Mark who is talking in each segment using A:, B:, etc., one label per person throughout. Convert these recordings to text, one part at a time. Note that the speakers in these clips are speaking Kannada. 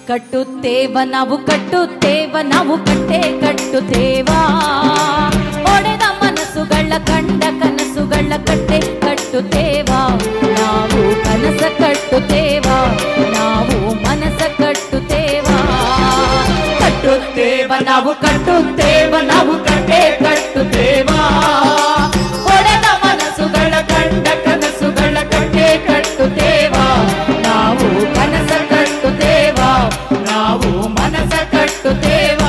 A: ಕಟ್ಟುತ್ತೇವ ನಾವು ಕಟ್ಟುತ್ತೇವ ನಾವು ಕಟ್ಟೆ ಕಟ್ಟುತ್ತೇವ ಒಡೆದ ಮನಸ್ಸುಗಳ ಕಂಡ ಕನಸುಗಳ ಕಟ್ಟೆ ಕಟ್ಟುತ್ತೇವ ನಾವು ಕನಸ ಕಟ್ಟುತ್ತೇವ ನಾವು ಮನಸ ಕಟ್ಟುತ್ತೇವ ಕಟ್ಟುತ್ತೇವ ನಾವು ಕಟ್ಟುತ್ತೇವ ನಾವು ಕಟ್ಟೆ ಕಟ್ಟುತ್ತೇವ ಒಡೆದ ಮನಸ್ಸುಗಳ ಕಂಡ ಕನಸುಗಳ ಕಟ್ಟೆ ಕಟ್ಟುತ್ತೇವ ನಾವು ಕನಸ ಕಟ್ಟುತ್ತೇವ ನಾವು ಮನಸ ಕಟ್ಟುತ್ತೇವ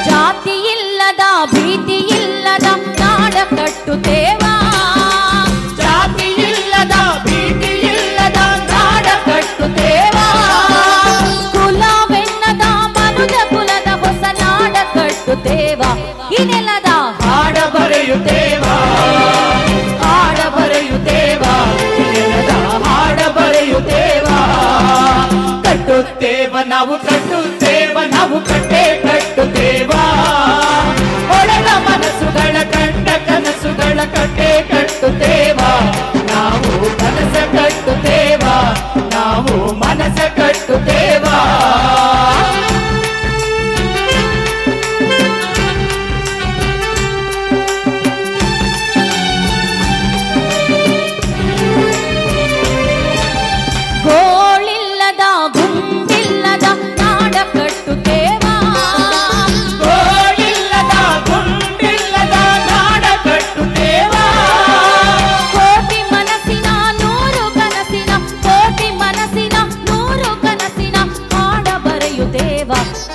A: ಜಾತಿ ಇಲ್ಲದ ಭೀತಿ ಇಲ್ಲದ ನಾಡ ಕಟ್ಟುತ್ತೇವ ಜಾತಿ ಇಲ್ಲದ ಭೀತಿ ಇಲ್ಲದ ನಾಡ ಕಟ್ಟುತ್ತೇವ ಕುಲವೆನ್ನದ ಮನುಜ ಕುಲದ ಹೊಸ ನಾಡ ಕಟ್ಟುತ್ತೇವ ಈ ನೆಲದ ಹಾಡ ಬರೆಯುತ್ತೇವ ಹಾಡ ಬರೆಯುತ್ತೇವ ಈ ನೆಲದ ಹಾಡ ಬರೆಯುತ್ತೇವ ಕಟ್ಟುತ್ತೇವ ನಾವು ಕಟ್ಟುತ್ತೇವ ನಾವು ಕಟ್ಟೆ ಕಟ್ಟುತ್ತೇವ ಒಡೆದ ಮನಸ್ಸುಗಳ ಕಂಡ ಕನಸುಗಳ ಕಟ್ಟೆ ಕಟ್ಟುತ್ತೇವ ನಾವು ಕನಸ ಕಟ್ಟುತ್ತೇವ ನಾವು ಮನಸ ಕಟ್ಟುತ್ತೇವ ಗೋಳಿಲ್ಲದ ಗುಂಡಿಲ್ಲದ ನಾಡ ಕಟ್ಟುತ್ತೇವ ಗೋಳಿಲ್ಲದ ಗುಂಡಿಲ್ಲದ ನಾಡ ಕಟ್ಟುತ್ತೇವ ಕೋಟಿ ಮನಸ್ಸಿನ ನೂರು ಕನಸಿನ ಕೋಟಿ ಮನಸ್ಸಿನ ನೂರು ಕನಸಿನ ಹಾಡ ಬರೆಯುತ್ತೇವ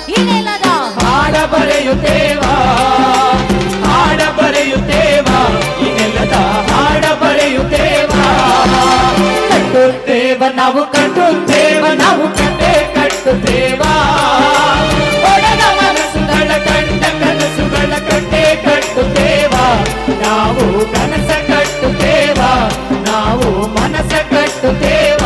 A: ಈ ನೆಲದ ಹಾಡ ಬರೆಯುತ್ತೇವ ಹಾಡ ಬರೆಯುತ್ತೇವ ಈ ನೆಲದ ಹಾಡ ಬರೆಯುತ್ತೇವ ಕಟ್ಟುತ್ತೇವ ನಾವು ಕಟ್ಟುತ್ತೇವ ನಾವು ಕಟ್ಟೆ ಕಟ್ಟುತ್ತೇವ ಒಡೆದ ಮನಸ್ಸುಗಳ ಕಂಡ ಕನಸುಗಳ ಕಟ್ಟೆ ಕಟ್ಟುತ್ತೇವ ನಾವು ಕನಸ ಕಟ್ಟುತ್ತೇವ ನಾವು ಮನಸ ಕಟ್ಟುತ್ತೇವ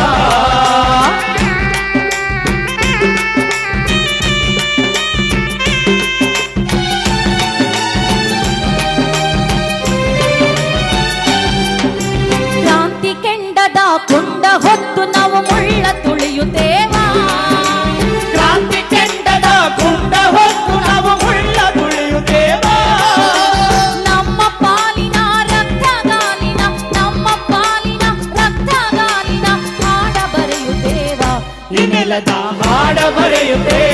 A: ಕ್ರಾಂತಿ ಕೆಂಡದ ಕುಂಡ ಹೊತ್ತು ನಾವು ಮುಳ್ಳ ತುಳಿಯುತ್ತೇವ ಕ್ರಾಂತಿ ಕೆಂಡದ ಕುಂಡ ಹೊತ್ತು ನಾವು ಮುಳ್ಳ ತುಳಿಯುತ್ತೇವ ನಮ್ಮ ಪಾಲಿನ ರಕ್ತಗಾಲಿನ ನಮ್ಮ ಪಾಲಿನ ರಕ್ತಗಾಲಿನ ಹಾಡ ಬರೆಯುತ್ತೇವ ಈ ನೆಲದ ಹಾಡ ಬರೆಯುತ್ತೇವ